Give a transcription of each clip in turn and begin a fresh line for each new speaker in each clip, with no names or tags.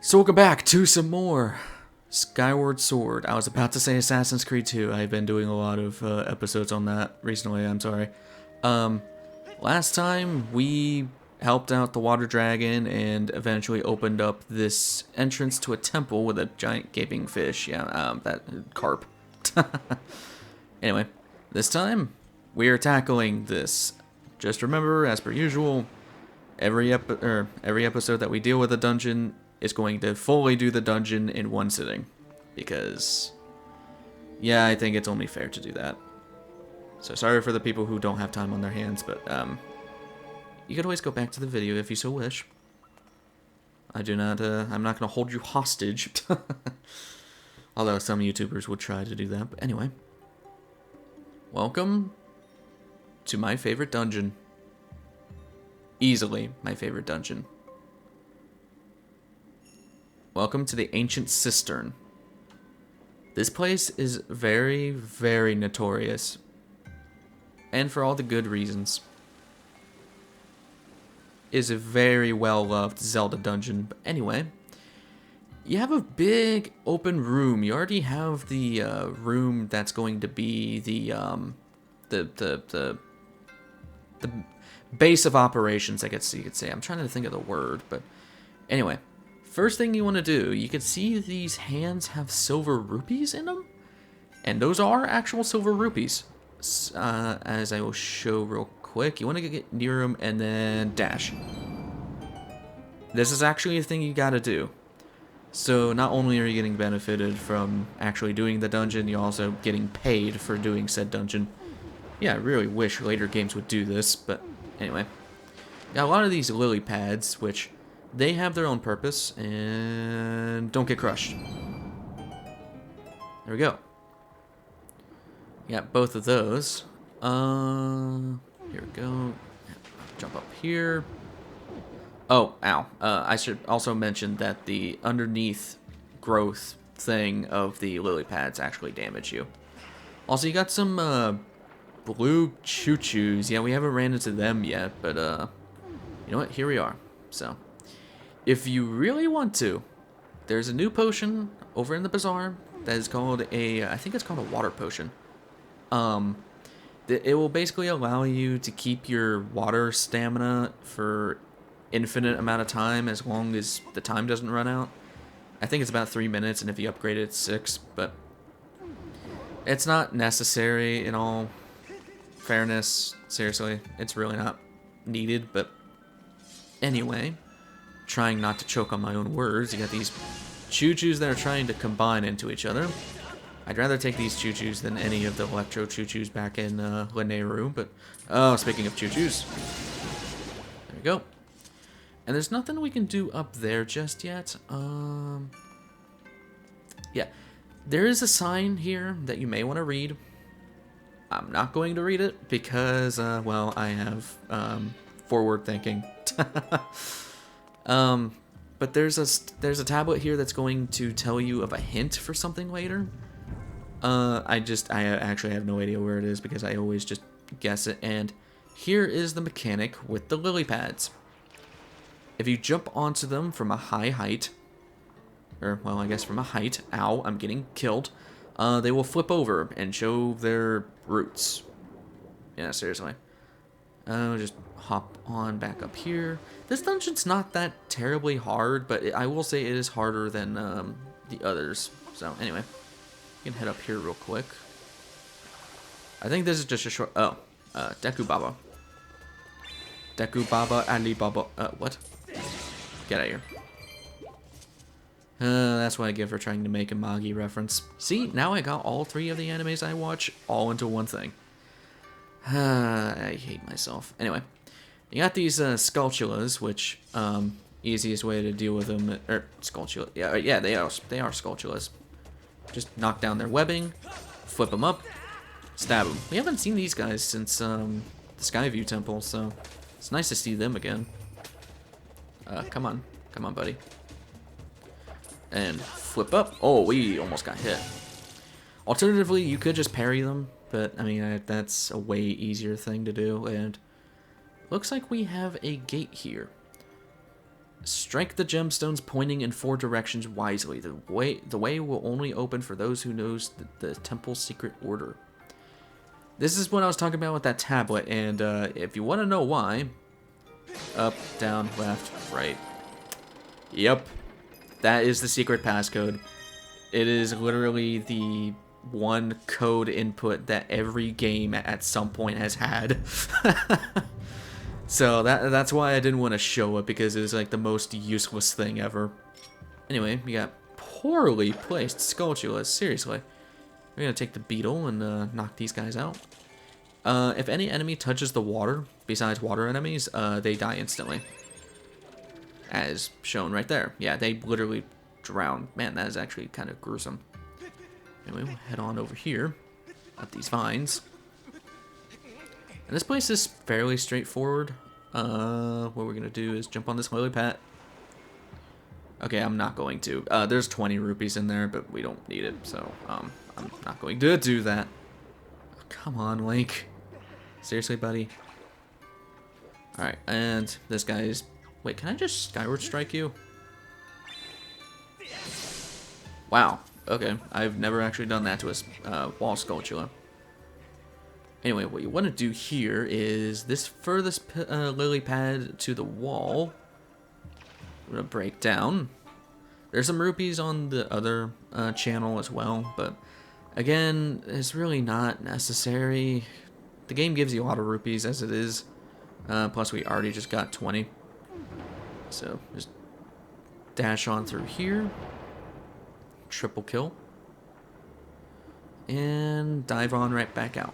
So welcome back to some more Skyward Sword. I was about to say Assassin's Creed 2. I've been doing a lot of episodes on that recently, I'm sorry. Last time we helped out the water dragon and eventually opened up this entrance to a temple with a giant gaping fish. Yeah, that carp. Anyway, this time we are tackling this. Just remember, as per usual, every episode that we deal with a dungeon is going to fully do the dungeon in one sitting, because yeah, I think it's only fair to do that. So sorry for the people who don't have time on their hands, but you could always go back to the video if you so wish. I'm not going to hold you hostage. Although some YouTubers would try to do that. But anyway, welcome to my favorite dungeon. Easily my favorite dungeon. Welcome to the Ancient Cistern. This place is very, very notorious. And for all the good reasons. It is a very well-loved Zelda dungeon. But anyway, you have a big open room. You already have the room that's going to be the base of operations, I guess you could say. I'm trying to think of the word, but anyway. First thing you want to do, you can see these hands have silver rupees in them. And those are actual silver rupees. As I will show real quick. You want to get near them and then dash. This is actually a thing you got to do. So not only are you getting benefited from actually doing the dungeon, you're also getting paid for doing said dungeon. Yeah, I really wish later games would do this, but anyway. Got a lot of these lily pads, which they have their own purpose, and don't get crushed. There we go. Got both of those. Here we go. Jump up here. Oh, ow. I should also mention that the underneath growth thing of the lily pads actually damage you. Also, you got some blue choo-choos. Yeah, we haven't ran into them yet, but you know what? Here we are. So, if you really want to, there's a new potion over in the bazaar that is called I think it's called a water potion. It will basically allow you to keep your water stamina for infinite amount of time as long as the time doesn't run out. I think it's about 3 minutes, and if you upgrade it, it's 6, but it's not necessary in all fairness. Seriously, it's really not needed, but anyway. Trying not to choke on my own words. You got these choo-choos that are trying to combine into each other. I'd rather take these choo-choos than any of the electro choo-choos back in Linearu, but oh, speaking of choo-choos. There we go. And there's nothing we can do up there just yet. Yeah. There is a sign here that you may want to read. I'm not going to read it because, well, I have forward thinking. But there's a tablet here that's going to tell you of a hint for something later. I actually have no idea where it is because I always just guess it. And here is the mechanic with the lily pads. If you jump onto them from a high height, or well, I guess from a height, ow, I'm getting killed. They will flip over and show their roots. Yeah, seriously. Just hop on back up here. This dungeon's not that terribly hard, but I will say it is harder than the others. So anyway, you can head up here real quick. I think this is just a short. Oh, Deku Baba. Deku Baba, Ali Baba. What? Get out of here. That's what I get for trying to make a Magi reference. See, now I got all 3 of the animes I watch all into one thing. I hate myself. Anyway, you got these Skulltulas, which easiest way to deal with them, or Skulltula. Yeah, they are Skulltulas. Just knock down their webbing, flip them up, stab them. We haven't seen these guys since the Skyview Temple, so it's nice to see them again. Come on, buddy. And flip up. Oh, we almost got hit. Alternatively, you could just parry them. But, I mean, that's a way easier thing to do, and looks like we have a gate here. Strike the gemstones pointing in 4 directions wisely. The way will only open for those who knows the temple's secret order. This is what I was talking about with that tablet, and if you want to know why, up, down, left, right. Yep, that is the secret passcode. It is literally the one code input that every game at some point has had. So that's why I didn't want to show it, because it was like the most useless thing ever. Anyway, we got poorly placed Skulltulas, seriously. We're gonna take the beetle and knock these guys out. If any enemy touches the water, besides water enemies, they die instantly. As shown right there. Yeah, they literally drown. Man, that is actually kind of gruesome. Anyway, we'll head on over here, up these vines. And this place is fairly straightforward. What we're gonna do is jump on this lily pad. Okay, I'm not going to. There's 20 rupees in there, but we don't need it, so I'm not going to do that. Oh, come on, Link. Seriously, buddy. Alright, and this guy is... Wait, can I just Skyward Strike you? Wow, okay. I've never actually done that to a wall Skulltula. Anyway, what you want to do here is this furthest lily pad to the wall. I'm going to break down. There's some rupees on the other channel as well, but again, it's really not necessary. The game gives you a lot of rupees as it is. Plus, we already just got 20. So, just dash on through here. Triple kill. And dive on right back out.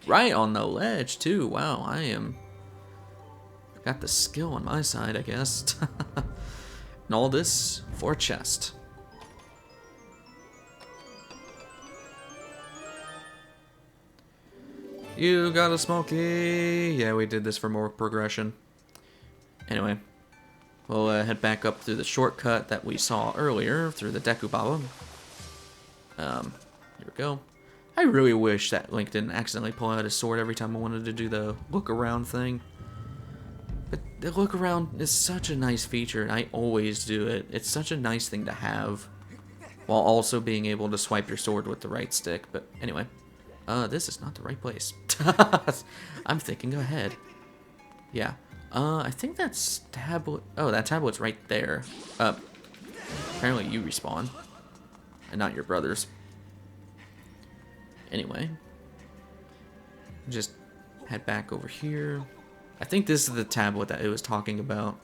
Right on the ledge, too. Wow, I got the skill on my side, I guess. And all this for a chest. You got a smoky. Yeah, we did this for more progression. Anyway, we'll head back up through the shortcut that we saw earlier through the Deku Baba. Here we go. I really wish that Link didn't accidentally pull out his sword every time I wanted to do the look around thing. But the look around is such a nice feature, and I always do it. It's such a nice thing to have, while also being able to swipe your sword with the right stick. But anyway, this is not the right place. I'm thinking ahead. Yeah, I think that's tablet. Oh, that tablet's right there. Apparently you respawn, and not your brothers. Anyway, just head back over here. I think this is the tablet that it was talking about.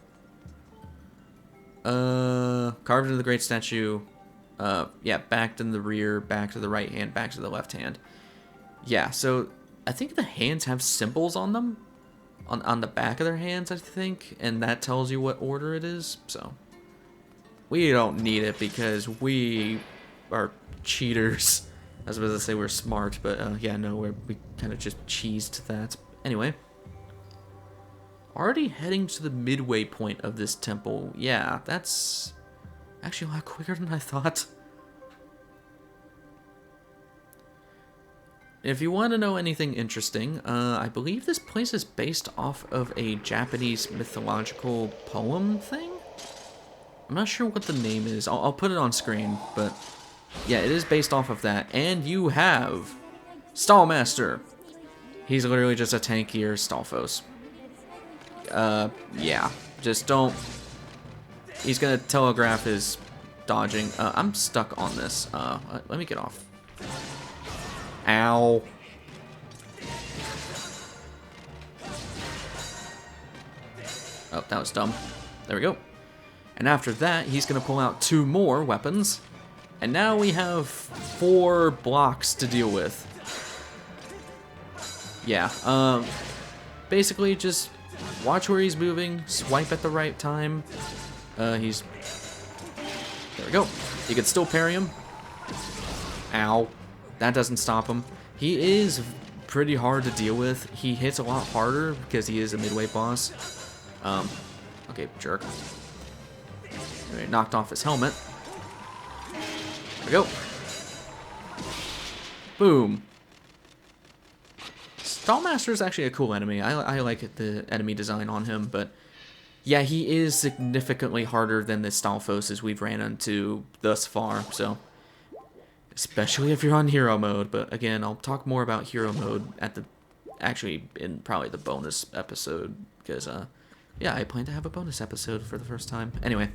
Carved into the great statue. Yeah, back in the rear, back to the right hand, back to the left hand. Yeah, so I think the hands have symbols on them. On the back of their hands, I think. And that tells you what order it is. So, we don't need it because we are cheaters. I was about to say we're smart, but yeah, no, we kind of just cheesed that. Anyway. Already heading to the midway point of this temple. Yeah, that's actually a lot quicker than I thought. If you want to know anything interesting, I believe this place is based off of a Japanese mythological poem thing? I'm not sure what the name is. I'll put it on screen, but yeah, it is based off of that. And you have Stallmaster. He's literally just a tankier Stalfos. Yeah, just don't. He's gonna telegraph his dodging. I'm stuck on this. Let me get off. Ow. Oh, that was dumb. There we go. And after that, he's gonna pull out 2 more weapons. And now we have 4 blocks to deal with. Yeah, basically just watch where he's moving, swipe at the right time. There we go. You can still parry him. Ow. That doesn't stop him. He is pretty hard to deal with. He hits a lot harder because he is a midway boss. Okay, jerk. Anyway, knocked off his helmet. There we go. Boom. Stallmaster is actually a cool enemy. I like the enemy design on him, but Yeah, he is significantly harder than the Stalfoses we've ran into thus far, so... Especially if you're on hero mode, but again, I'll talk more about hero mode at the... Actually, in probably the bonus episode, because, yeah, I plan to have a bonus episode for the first time. Anyway,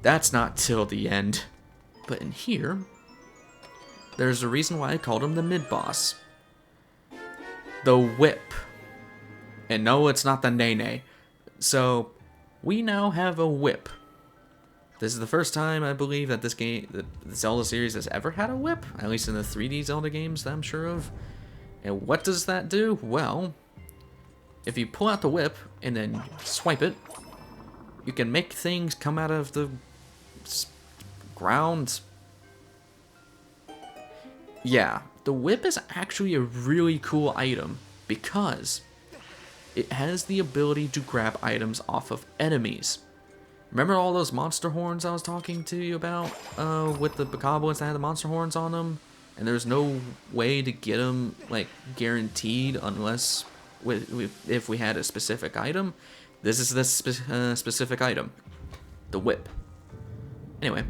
that's not till the end. But in here, there's a reason why I called him the mid-boss. The whip. And no, it's not the Nene. So, we now have a whip. This is the first time, I believe, that the Zelda series has ever had a whip. At least in the 3D Zelda games that I'm sure of. And what does that do? Well, if you pull out the whip and then swipe it, you can make things come out of the ground. Yeah, the whip is actually a really cool item because it has the ability to grab items off of enemies. Remember all those monster horns I was talking to you about with the bokoblins that had the monster horns on them? And there's no way to get them, like, guaranteed unless if we had a specific item. This is the specific item. The whip. Anyway,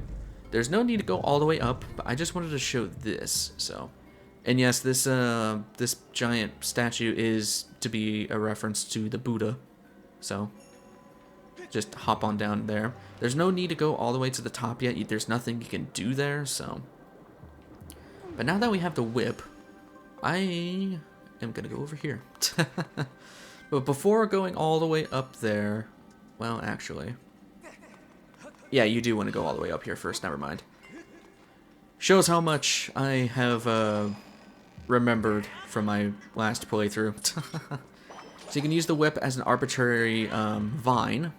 there's no need to go all the way up, but I just wanted to show this, so... And yes, this giant statue is to be a reference to the Buddha, so... Just hop on down there. There's no need to go all the way to the top yet. There's nothing you can do there, so... But now that we have the whip, I am going to go over here. But before going all the way up there... Well, actually... Yeah, you do want to go all the way up here first. Never mind. Shows how much I have remembered from my last playthrough. So you can use the whip as an arbitrary vine,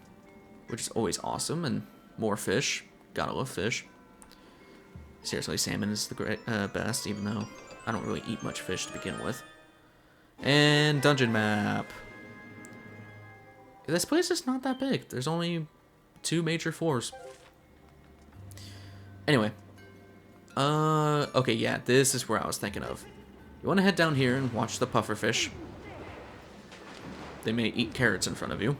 which is always awesome, and more fish. Gotta love fish. Seriously, salmon is the best, even though I don't really eat much fish to begin with. And dungeon map. This place is not that big. There's only 2 major floors. Anyway. Okay, yeah, this is where I was thinking of. You want to head down here and watch the pufferfish. They may eat carrots in front of you.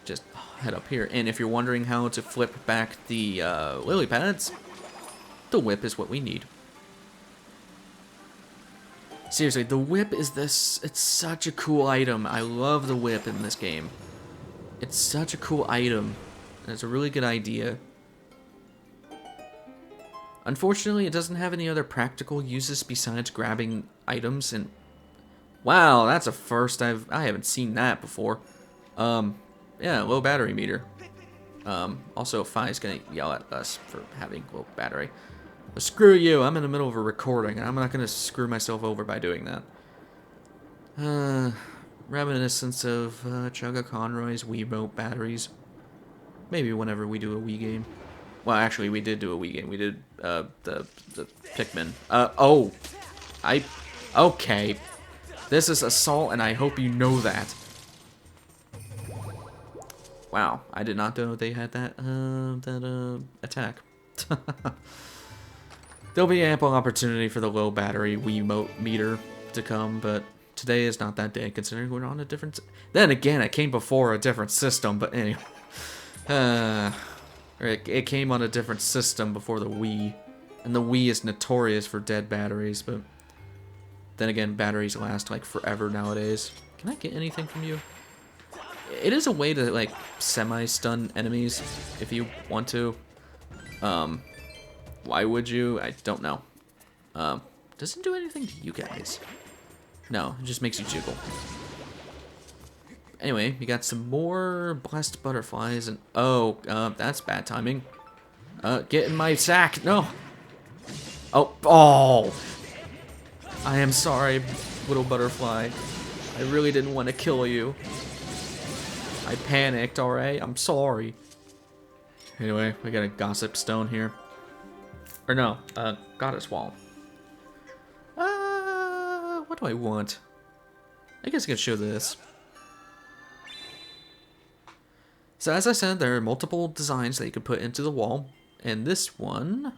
Just head up here. And if you're wondering how to flip back the lily pads, the whip is what we need. Seriously, the whip is this... It's such a cool item. I love the whip in this game. It's such a cool item. And it's a really good idea. Unfortunately, it doesn't have any other practical uses besides grabbing items. And wow, that's a first. I haven't seen that before. Yeah, low battery meter. Also, Phi's gonna yell at us for having low battery. But screw you, I'm in the middle of a recording, and I'm not gonna screw myself over by doing that. Reminiscence of Chugga Conroy's Wiimote batteries. Maybe whenever we do a Wii game. Well, actually, we did do a Wii game. We did the Pikmin. Okay. This is assault, and I hope you know that. Wow, I did not know they had that attack. There'll be ample opportunity for the low battery Wiimote meter to come, but today is not that day, considering we're on a different... Then again, it came before a different system, but anyway. It came on a different system before the Wii, and the Wii is notorious for dead batteries, but... Then again, batteries last, like, forever nowadays. Can I get anything from you? It is a way to, like, semi-stun enemies, if you want to. Why would you? I don't know. Doesn't do anything to you guys. No, it just makes you jiggle. Anyway, we got some more blessed butterflies, and that's bad timing. Get in my sack. No. Oh. I am sorry, little butterfly. I really didn't want to kill you. I panicked, alright? I'm sorry. Anyway, we got a gossip stone here. Or no, goddess wall. What do I want? I guess I could show this. So as I said, there are multiple designs that you could put into the wall. And this one...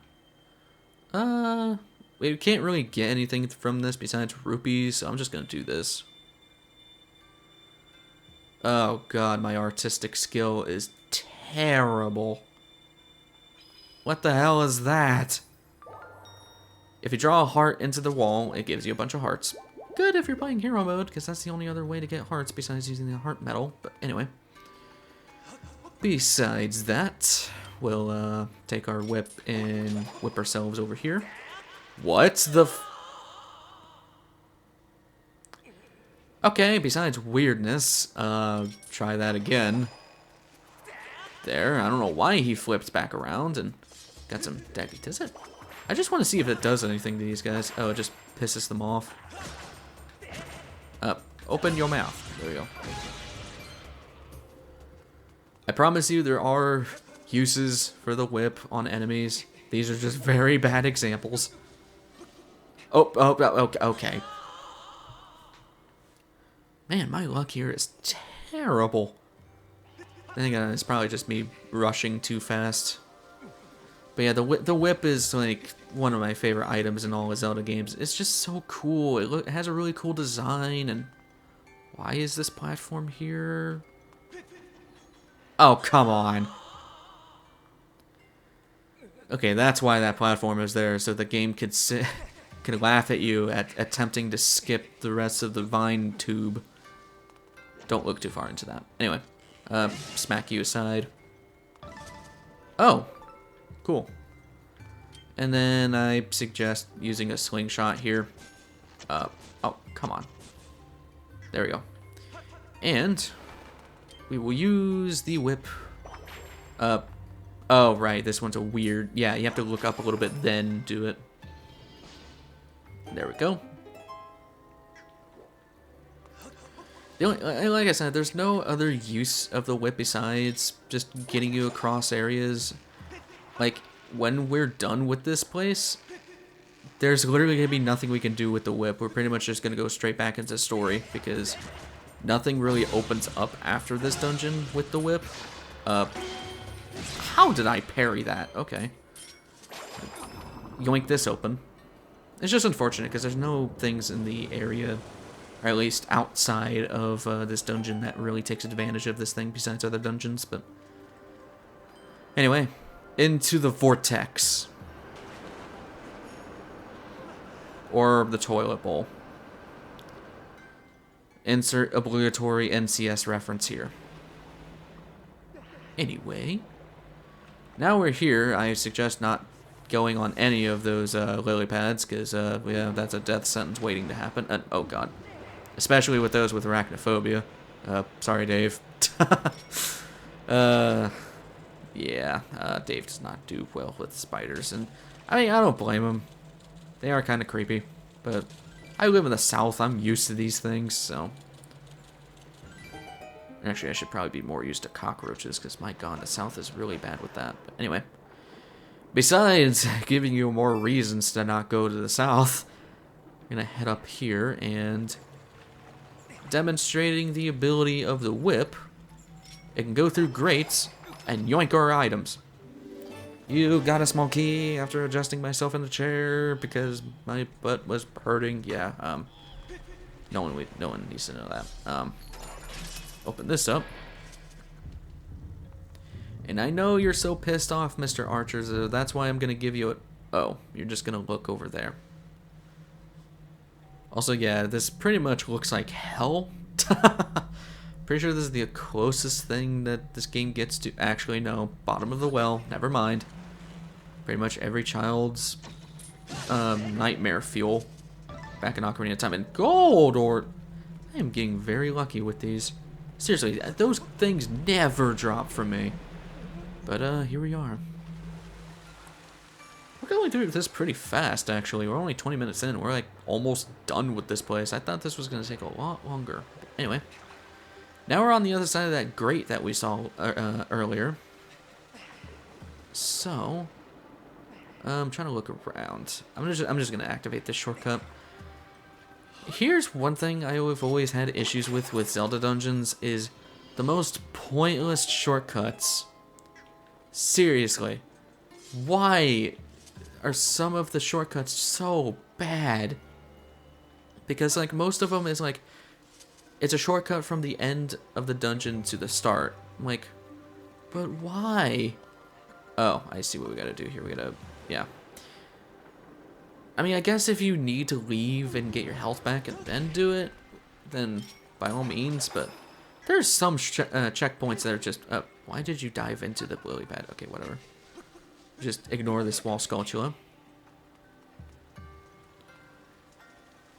we can't really get anything from this besides rupees, so I'm just gonna do this. Oh god, my artistic skill is terrible. What the hell is that? If you draw a heart into the wall, it gives you a bunch of hearts. Good if you're playing hero mode, because that's the only other way to get hearts besides using the heart metal. But anyway. Besides that, we'll take our whip and whip ourselves over here. What the f... Okay, besides weirdness, try that again. There, I don't know why he flipped back around and got some deck. Does it? I just want to see if it does anything to these guys. Oh, it just pisses them off. Open your mouth. There we go. I promise you there are uses for the whip on enemies. These are just very bad examples. Oh, okay. Man, my luck here is terrible. I think it's probably just me rushing too fast. But yeah, the whip is like one of my favorite items in all the Zelda games. It's just so cool. It has a really cool design. And why is this platform here? Oh, come on. Okay, that's why that platform is there, so the game could laugh at you at attempting to skip the rest of the vine tube. Don't look too far into that. Anyway, smack you aside. Oh, cool. And then I suggest using a slingshot here. Oh, come on. There we go. And we will use the whip. Oh, right, this one's a weird... Yeah, you have to look up a little bit, then do it. There we go. Like I said, there's no other use of the whip besides just getting you across areas. Like, when we're done with this place, there's literally going to be nothing we can do with the whip. We're pretty much just going to go straight back into the story, because nothing really opens up after this dungeon with the whip. How did I parry that? Okay. Yoink this open. It's just unfortunate, because there's no things in the area, or at least outside of this dungeon, that really takes advantage of this thing besides other dungeons, but... Anyway, into the vortex. Or the toilet bowl. Insert obligatory NCS reference here. Anyway, now we're here. I suggest not going on any of those lily pads, because yeah, that's a death sentence waiting to happen. And oh god, especially with those with arachnophobia. Sorry, Dave. Yeah, Dave does not do well with spiders, and I mean, I don't blame him. They are kind of creepy, but I live in the South. I'm used to these things, so. Actually, I should probably be more used to cockroaches, because my god, the South is really bad with that. But anyway, besides giving you more reasons to not go to the South, I'm going to head up here and demonstrating the ability of the whip. It can go through grates and yoink our items. You got a small key after adjusting myself in the chair because my butt was hurting. Yeah, no one needs to know that. Open this up. And I know you're so pissed off, Mr. Archer, so that's why I'm going to give you a... Oh, you're just going to look over there. Also, yeah, this pretty much looks like hell. Pretty sure this is the closest thing that this game gets to... Actually, no. Bottom of the well. Never mind. Pretty much every child's nightmare fuel back in Ocarina of Time. And gold, or... I am getting very lucky with these. Seriously, those things never drop from me. But, here we are. We're going through this pretty fast, actually. We're only 20 minutes in. We're, like, almost done with this place. I thought this was going to take a lot longer. But anyway. Now we're on the other side of that grate that we saw earlier. So... I'm trying to look around. I'm just going to activate this shortcut. Here's one thing I've always had issues with Zelda dungeons is the most pointless shortcuts. Seriously. Why are some of the shortcuts so bad? Because, like, most of them is, like, it's a shortcut from the end of the dungeon to the start. I'm like, but why? Oh, I see what we gotta do here. We gotta, yeah. I mean, I guess if you need to leave and get your health back and then do it, then by all means, but there's some checkpoints that are just, why did you dive into the lily pad? Okay, whatever. Just ignore this wall sculptura.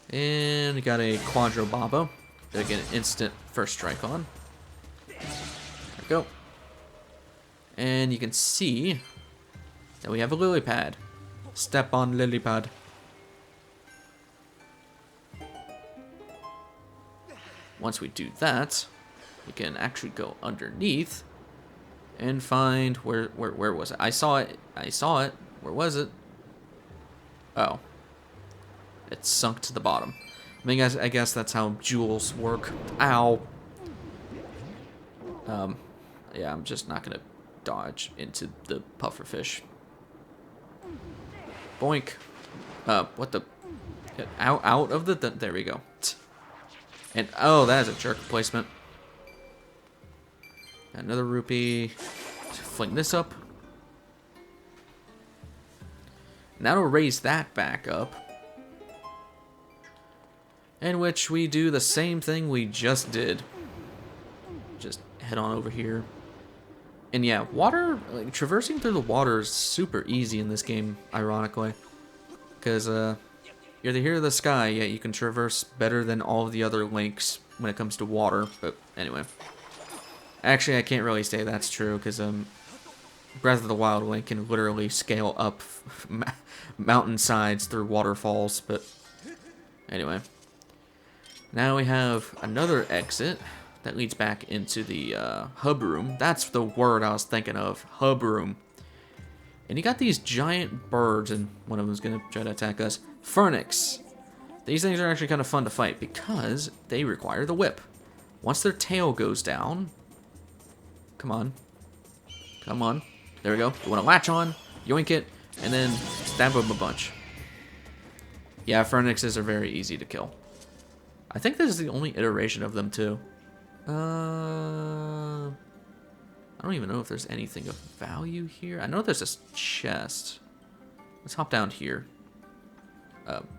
And we got a Quadro Babo. Gonna get an instant first strike on. There we go. And you can see that we have a lily pad. Step on lily pad. Once we do that, we can actually go underneath and find where was it? I saw it. Where was it? Oh. It's sunk to the bottom. I guess that's how jewels work. Ow. Yeah, I'm just not gonna dodge into the pufferfish. Boink. What the? Get out of the. There we go. And oh, that is a jerk placement. Another rupee. Fling this up. Now to raise that back up. In which we do the same thing we just did. Just head on over here. And yeah, water, like traversing through the water is super easy in this game, ironically. Because you're the hero of the sky, yet you can traverse better than all of the other Links when it comes to water. But anyway. Actually, I can't really say that's true, because Breath of the Wild Link can literally scale up mountainsides through waterfalls. But anyway. Now we have another exit that leads back into the hub room. That's the word I was thinking of, hub room. And you got these giant birds, and one of them is going to try to attack us. Phoenix. These things are actually kind of fun to fight because they require the whip. Once their tail goes down, come on, come on. There we go. You want to latch on, yoink it, and then stab them a bunch. Yeah, Phoenixes are very easy to kill. I think this is the only iteration of them, too. I don't even know if there's anything of value here. I know there's this chest. Let's hop down here.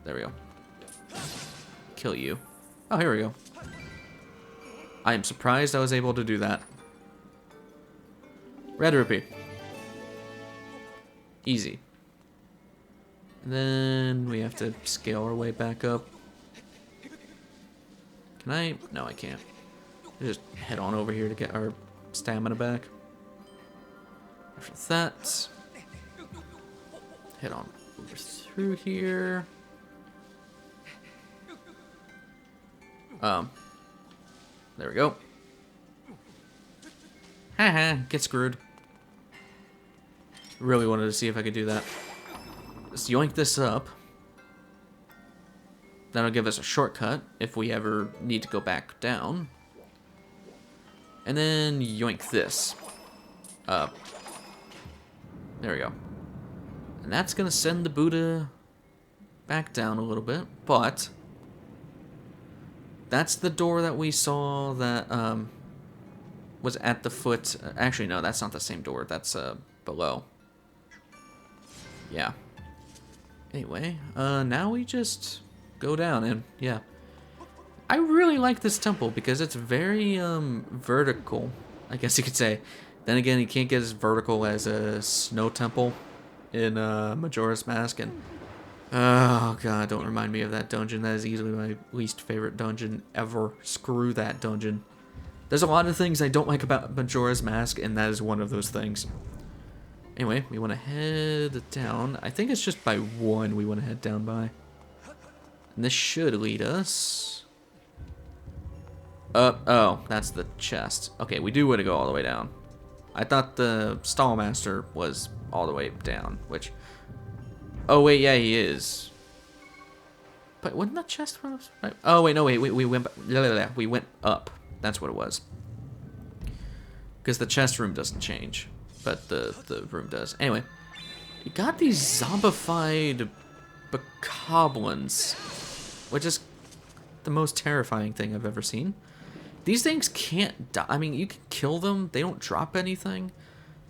There we go. Kill you. Oh, here we go. I am surprised I was able to do that. Red rupee. Easy. And then we have to scale our way back up. Can I? No, I can't. Just head on over here to get our stamina back. After that, head on over through here. There we go. Haha, get screwed. Really wanted to see if I could do that. Let's yoink this up. That'll give us a shortcut if we ever need to go back down. And then yoink this up. There we go. And that's going to send the Buddha back down a little bit. But that's the door that we saw that was at the foot. Actually, no, that's not the same door. That's below. Yeah. Anyway, now we just go down, and yeah, I really like this temple because it's very vertical, I guess you could say. Then again, you can't get as vertical as a snow temple in Majora's Mask, and oh god, don't remind me of that dungeon. That is easily my least favorite dungeon ever. Screw that dungeon. There's a lot of things I don't like about Majora's Mask, and that is one of those things. Anyway, we want to head down. I think it's just by one we want to head down by. And this should lead us up. Oh, that's the chest. Okay, we do want to go all the way down. I thought the Stallmaster was all the way down, which... Oh, wait, yeah, he is. But wasn't that chest from us? Right? Oh, wait, no, wait, we went... We went up. That's what it was. Because the chest room doesn't change, but the room does. Anyway, you got these zombified bokoblins, which is the most terrifying thing I've ever seen. These things can't die. I mean, you can kill them. They don't drop anything.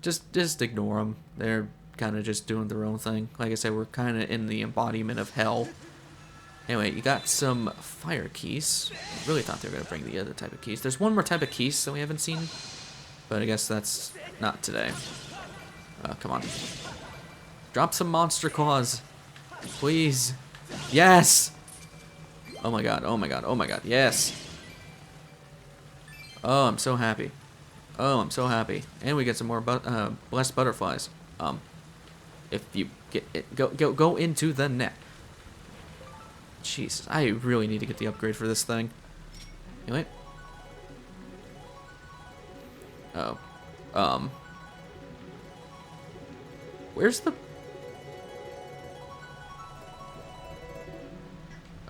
Just ignore them. They're kind of just doing their own thing. Like I said, we're kind of in the embodiment of hell. Anyway, you got some fire keys. I really thought they were going to bring the other type of keys. There's one more type of keys that we haven't seen, but I guess that's not today. Come on. Drop some monster claws. Please. Yes! Oh my god, oh my god, oh my god, yes! Oh, I'm so happy. Oh, I'm so happy. And we get some more blessed butterflies. If you get it, go into the net. Jesus, I really need to get the upgrade for this thing. Anyway. Oh. Where's the...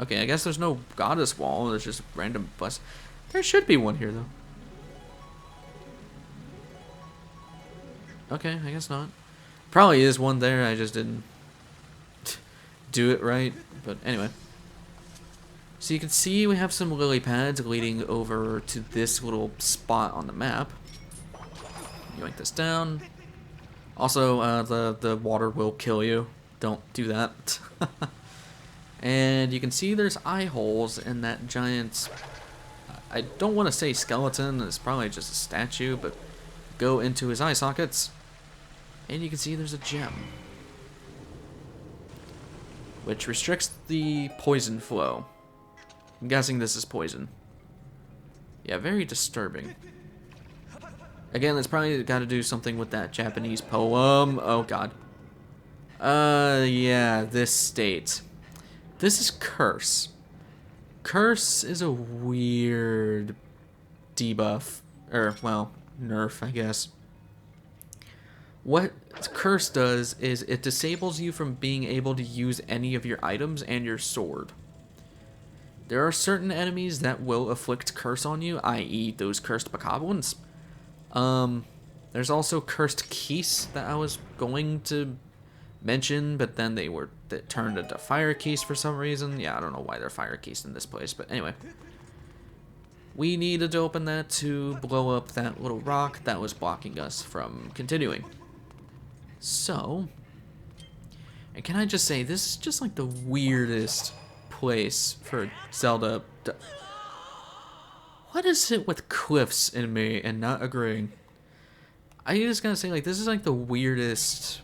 Okay, I guess there's no goddess wall. There's just random bless. There should be one here, though. Okay, I guess not. Probably is one there. I just didn't do it right. But anyway. So you can see we have some lily pads leading over to this little spot on the map. Yoink this down. Also, the water will kill you. Don't do that. And you can see there's eye holes in that giant... I don't want to say skeleton. It's probably just a statue, but go into his eye sockets. And you can see there's a gem, which restricts the poison flow. I'm guessing this is poison. Yeah, very disturbing. Again, it's probably got to do something with that Japanese poem. Oh god. Yeah, this state. This is Curse. Curse is a weird debuff, or, well, nerf, I guess. What Curse does is it disables you from being able to use any of your items and your sword. There are certain enemies that will afflict Curse on you, i.e. those cursed bokoblins. There's also cursed keys that I was going to mention, but then they turned into fire keys for some reason. Yeah, I don't know why they're fire keys in this place, but anyway. We needed to open that to blow up that little rock that was blocking us from continuing. So, and can I just say, this is just like the weirdest place for Zelda. What is it with cliffs in me and not agreeing? I just gotta say, like, this is like the weirdest,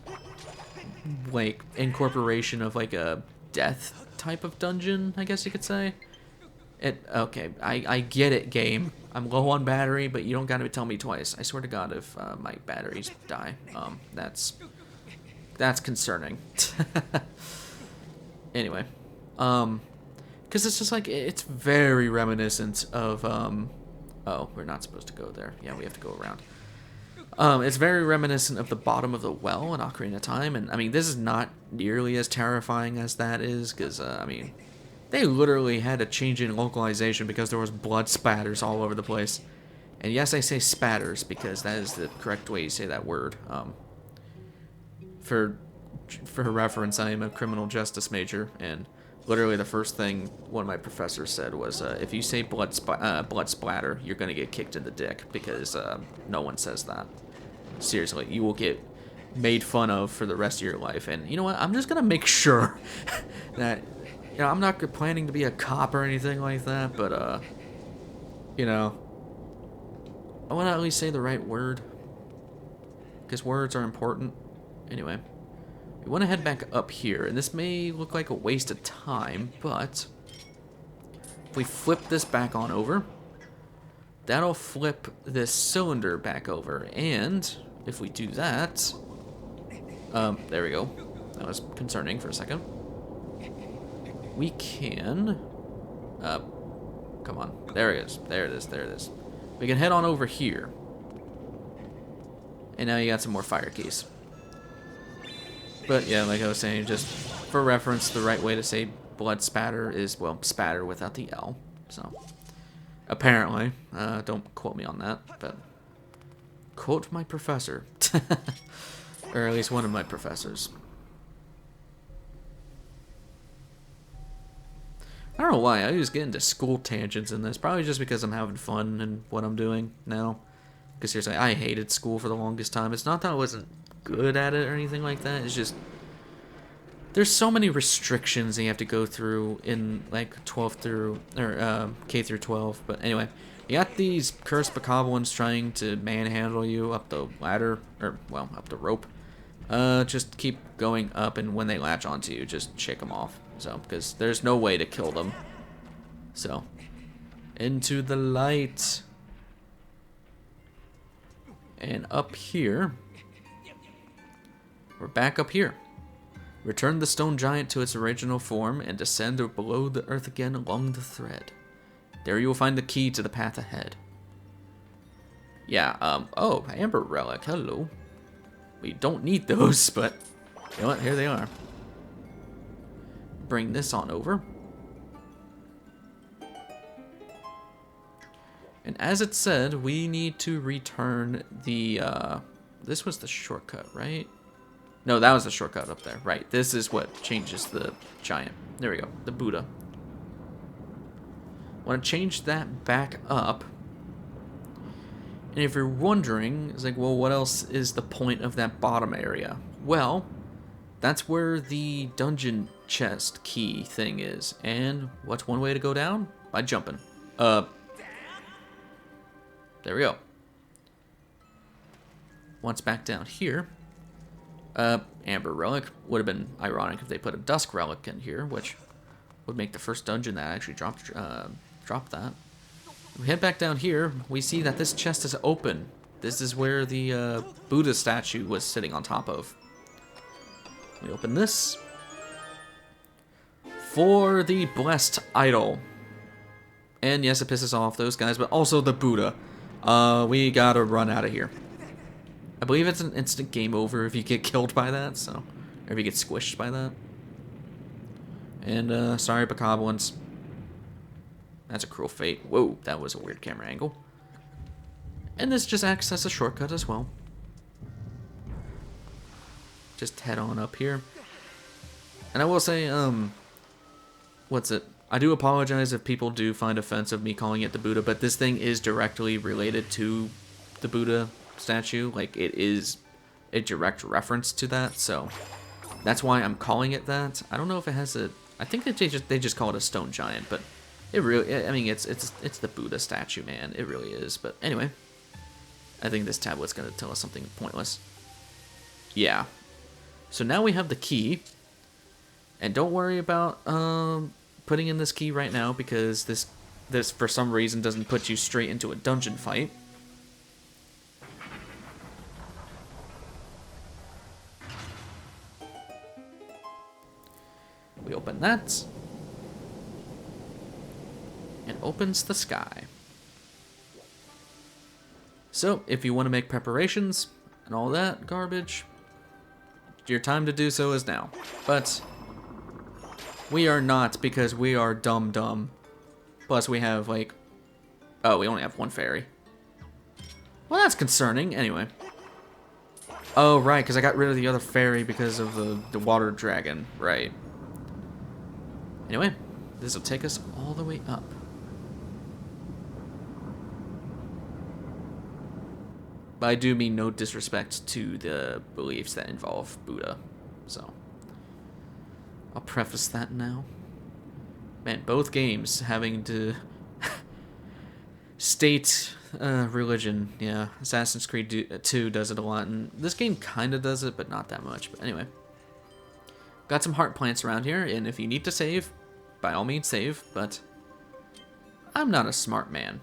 like, incorporation of like a death type of dungeon, I guess you could say. Okay, I get it, game. I'm low on battery, but you don't gotta tell me twice. I swear to God, if my batteries die, that's concerning. Anyway, because it's just like, it's very reminiscent of, oh, we're not supposed to go there. Yeah, we have to go around. It's very reminiscent of the bottom of the well in Ocarina of Time, and I mean, this is not nearly as terrifying as that is, because, I mean, they literally had a change in localization because there was blood spatters all over the place. And yes, I say spatters because that is the correct way you say that word. For reference, I am a criminal justice major, and literally the first thing one of my professors said was, if you say blood splatter, you're going to get kicked in the dick, because no one says that. Seriously, you will get made fun of for the rest of your life. And you know what? I'm just going to make sure that... You know, I'm not planning to be a cop or anything like that, but, you know, I want to at least say the right word, because words are important. Anyway, we want to head back up here, and this may look like a waste of time, but if we flip this back on over, that'll flip this cylinder back over, and if we do that, there we go. That was concerning for a second. We can, come on, there it is, there it is, there it is. We can head on over here. And now you got some more fire keys. But yeah, like I was saying, just for reference, the right way to say blood spatter is, well, spatter without the L. So, apparently, don't quote me on that, but quote my professor. Or at least one of my professors. I don't know why, I always get into school tangents in this. Probably just because I'm having fun in what I'm doing now. Because seriously, I hated school for the longest time. It's not that I wasn't good at it or anything like that. It's just there's so many restrictions that you have to go through in like 12 through or K through 12. But anyway, you got these cursed bokoblins trying to manhandle you up the ladder, or well, up the rope. Just keep going up, and when they latch onto you, just shake them off. So because there's no way to kill them. So into the light. And up here, we're back up here. Return the stone giant to its original form and descend below the earth again along the thread. There you will find the key to the path ahead. Yeah, oh, Amber Relic, hello. We don't need those, but you know what, here they are. Bring this on over. And as it said, we need to return the, this was the shortcut, right? No, that was the shortcut up there. Right, this is what changes the giant. There we go, the Buddha. Want to change that back up. And if you're wondering, it's like, well, what else is the point of that bottom area? Well, that's where the dungeon chest key thing is. And what's one way to go down? By jumping. There we go. Once back down here, Amber Relic. Would have been ironic if they put a Dusk Relic in here, which would make the first dungeon that actually dropped that. We head back down here, we see that this chest is open. This is where the Buddha statue was sitting on top of. We open this. For the Blessed Idol. And yes, it pisses off those guys, but also the Buddha. We gotta run out of here. I believe it's an instant game over if you get killed by that, so... Or if you get squished by that. And, sorry, bokoblins. That's a cruel fate. Whoa, that was a weird camera angle. And this just acts as a shortcut as well. Just head on up here. And I will say, what's it? I do apologize if people do find offensive me calling it the Buddha, but this thing is directly related to the Buddha statue. Like, it is a direct reference to that, so that's why I'm calling it that. I don't know if it has a... I think that they just call it a stone giant, but it really... I mean, it's the Buddha statue, man. It really is. But anyway, I think this tablet's going to tell us something pointless. Yeah. So now we have the key, and don't worry about putting in this key right now, because this for some reason doesn't put you straight into a dungeon fight. We open that. It opens the sky. So, if you want to make preparations and all that garbage, your time to do so is now. But we are not, because we are dumb. Plus we have like... Oh, we only have one fairy. Well, that's concerning. Anyway. Oh, right, because I got rid of the other fairy because of the water dragon. Right. Anyway, this will take us all the way up. But I do mean no disrespect to the beliefs that involve Buddha. So, I'll preface that now. Man, both games having to state religion. Yeah, Assassin's Creed 2 does it a lot, and this game kind of does it, but not that much. But anyway. Got some heart plants around here, and if you need to save, by all means save, but I'm not a smart man.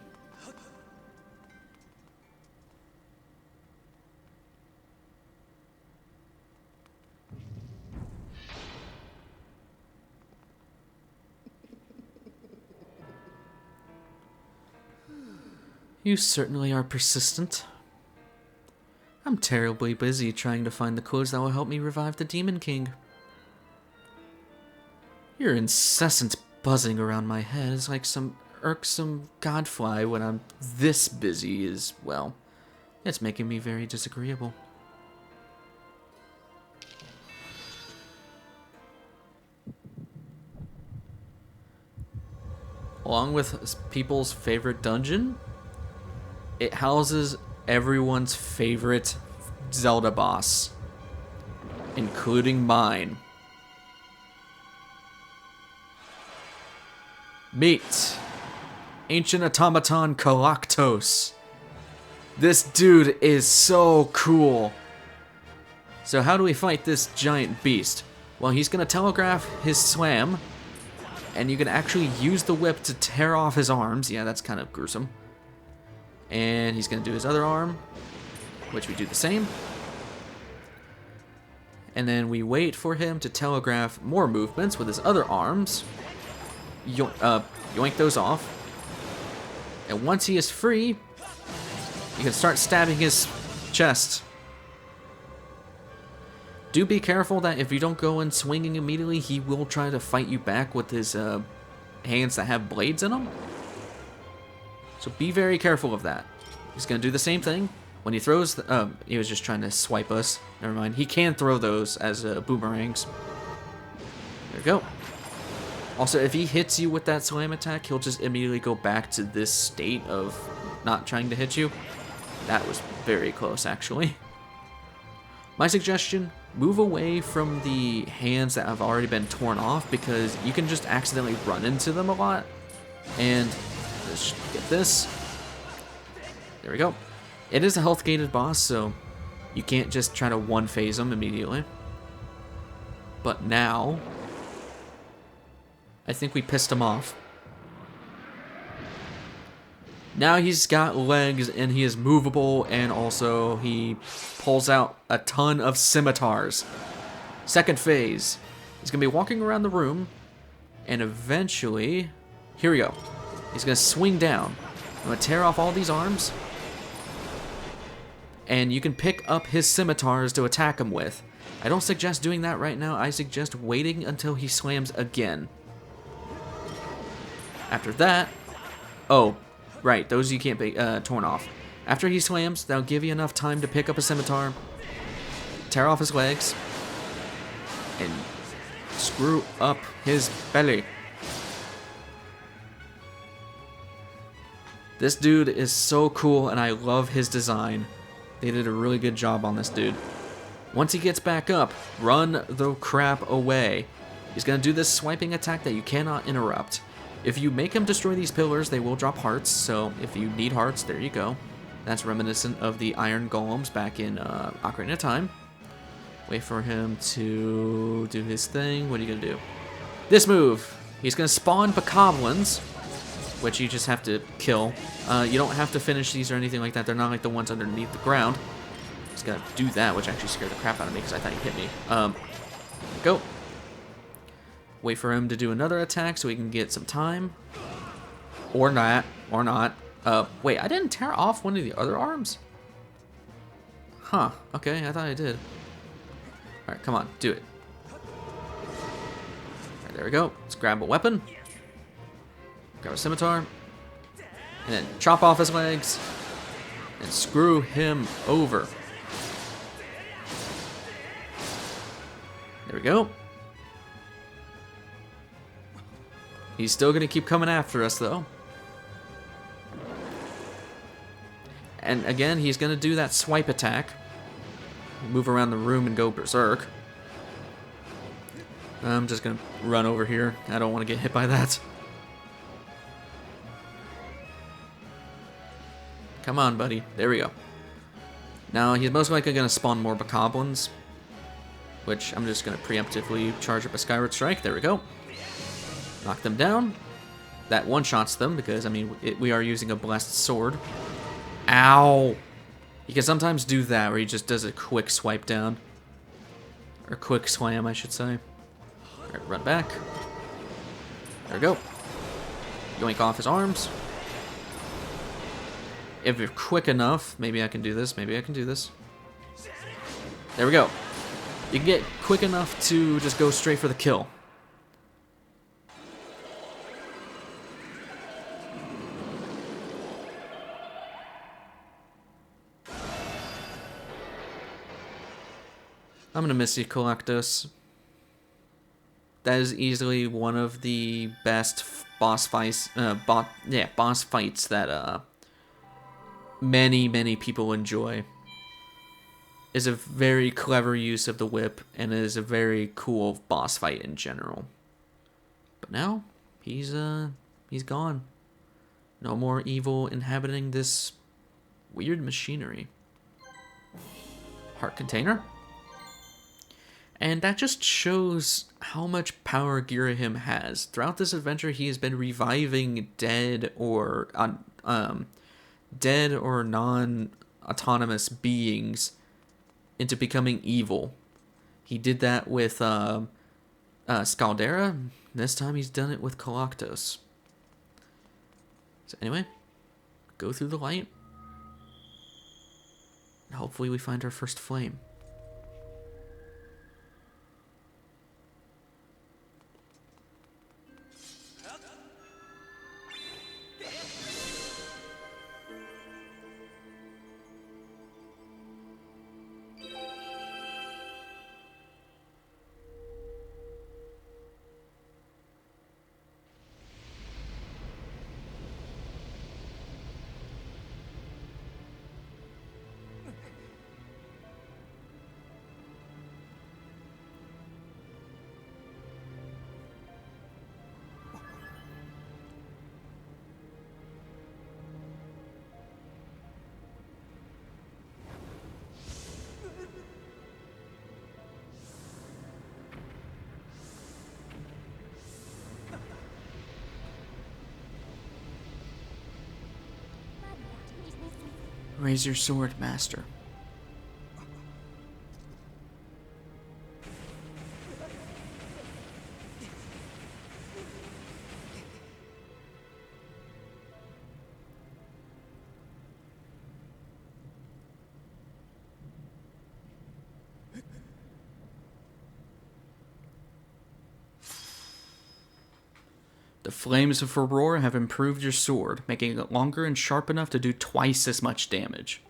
You certainly are persistent. I'm terribly busy trying to find the codes that will help me revive the Demon King. Your incessant buzzing around my head is like some irksome godfly when I'm this busy is, well, it's making me very disagreeable. along with people's favorite dungeon, it houses everyone's favorite Zelda boss, including mine. Meet Ancient Automaton Galactos. This dude is so cool. So how do we fight this giant beast? Well, he's gonna telegraph his slam, and you can actually use the whip to tear off his arms. Yeah, that's kind of gruesome. And he's gonna do his other arm, which we do the same. And then we wait for him to telegraph more movements with his other arms. Yoink those off. And once he is free, you can start stabbing his chest. Do be careful that if you don't go in swinging immediately, he will try to fight you back with his hands that have blades in them. So be very careful of that. He's going to do the same thing. When he throws, he was just trying to swipe us. Never mind. He can throw those as boomerangs. There we go. Also, if he hits you with that slam attack, he'll just immediately go back to this state of not trying to hit you. That was very close, actually. My suggestion, move away from the hands that have already been torn off, because you can just accidentally run into them a lot. And let's get this. There we go. It is a health gated boss, so you can't just try to one phase him immediately. But now, I think we pissed him off. Now he's got legs and he is movable, and also he pulls out a ton of scimitars. Second phase. He's going to be walking around the room, and eventually, here we go. He's going to swing down. I'm going to tear off all these arms, and you can pick up his scimitars to attack him with. I don't suggest doing that right now. I suggest waiting until he slams again. After that, oh, right, those you can't be torn off. After he slams, that'll give you enough time to pick up a scimitar, tear off his legs, and screw up his belly. This dude is so cool, and I love his design. They did a really good job on this dude. Once he gets back up, run the crap away. He's going to do this swiping attack that you cannot interrupt. If you make him destroy these pillars, they will drop hearts, so if you need hearts, there you go. That's reminiscent of the iron golems back in Ocarina of Time. Wait for him to do his thing. What are you going to do? This move! He's going to spawn bokoblins, which you just have to kill. You don't have to finish these or anything like that. They're not like the ones underneath the ground. He's going to do that, which actually scared the crap out of me because I thought he hit me. Go. Wait for him to do another attack so we can get some time. Or not. Or not. Wait, I didn't tear off one of the other arms? Huh. Okay, I thought I did. Alright, come on. Do it. Alright, there we go. Let's grab a weapon. Grab a scimitar. And then chop off his legs. And screw him over. There we go. He's still going to keep coming after us, though. And again, he's going to do that swipe attack. Move around the room and go berserk. I'm just going to run over here. I don't want to get hit by that. Come on, buddy. There we go. Now, he's most likely going to spawn more bokoblins, which I'm just going to preemptively charge up a Skyward Strike. There we go. Knock them down. That one-shots them because, I mean, we are using a blessed sword. Ow! You can sometimes do that where he just does a quick swipe down. Or quick slam, I should say. Alright, run back. There we go. Yoink off his arms. If you're quick enough, maybe I can do this, maybe I can do this. There we go. You can get quick enough to just go straight for the kill. I'm gonna miss you, Galactos. that is easily one of the best boss fights, boss fights that many people enjoy. Is a very clever use of the whip, and is a very cool boss fight in general. But now he's gone. No more evil inhabiting this weird machinery. Heart container. And that just shows how much power Girahim has. Throughout this adventure, he has been reviving dead or non-autonomous beings into becoming evil. He did that with Scaldera. This time he's done it with Coloctos. So anyway, go through the light. And hopefully we find our first flame. Raise your sword, master. The flames of Aurora have improved your sword, making it longer and sharp enough to do twice as much damage.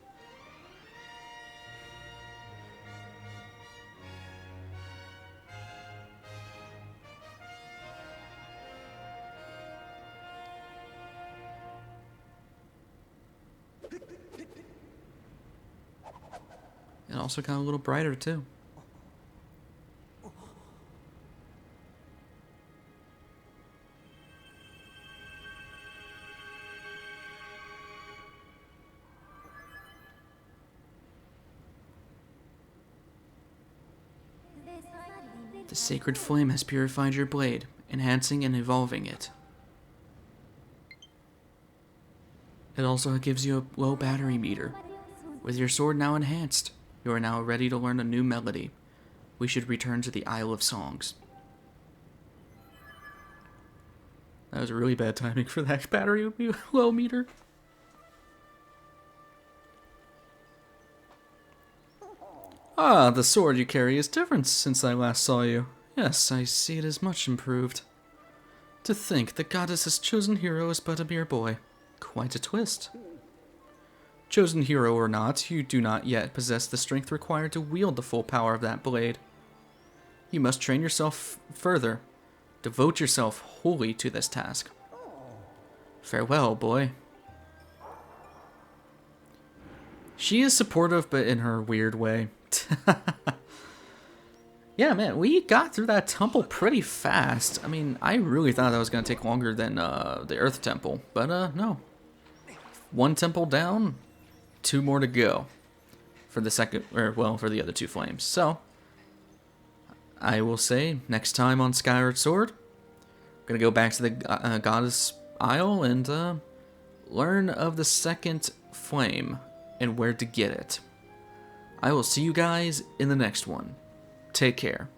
It also got a little brighter too. The sacred flame has purified your blade, enhancing and evolving it. It also gives you a low battery meter. With your sword now enhanced, you are now ready to learn a new melody. We should return to the Isle of Songs. That was really bad timing for that battery low meter. Ah, the sword you carry is different since I last saw you. Yes, I see it is much improved. To think the goddess's chosen hero is but a mere boy. Quite a twist. Chosen hero or not, you do not yet possess the strength required to wield the full power of that blade. You must train yourself further. Devote yourself wholly to this task. Farewell, boy. She is supportive, but in her weird way. Yeah, man, we got through that temple pretty fast. I mean, I really thought that was going to take longer than the Earth Temple, but no. One temple down, 2 more to go for the for the other 2 flames. So, I will say, next time on Skyward Sword, I'm going to go back to the Goddess Isle and learn of the second flame and where to get it. I will see you guys in the next one. Take care.